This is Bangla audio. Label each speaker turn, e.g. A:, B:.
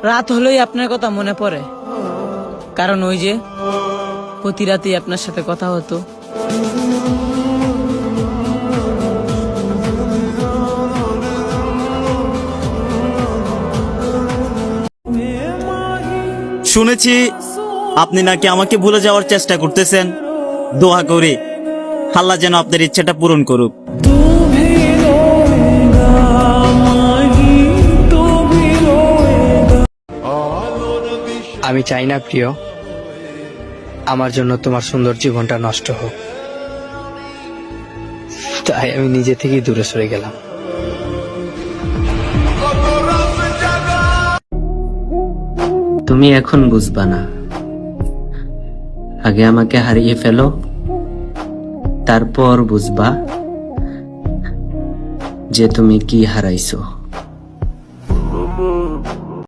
A: রাত হলেই আপনার কথা মনে পড়ে, কারণ ওই যে প্রতি রাতেই আপনার সাথে কথা হতো।
B: শুনেছি আপনি নাকি আমাকে ভুলে যাওয়ার চেষ্টা করতেছেন। দোয়া করি আল্লাহ যেন আপনার ইচ্ছাটা পূরণ করুক।
C: আমি চাই না প্রিয়, আমার জন্য তোমার সুন্দর জীবনটা নষ্ট হোক, তাই আমি নিজে থেকেই দূরে সরে গেলাম।
D: তুমি এখন বুঝবা না, আগে আমাকে হারিয়ে ফেলো, তারপর বুঝবা যে তুমি কি হারাইছো।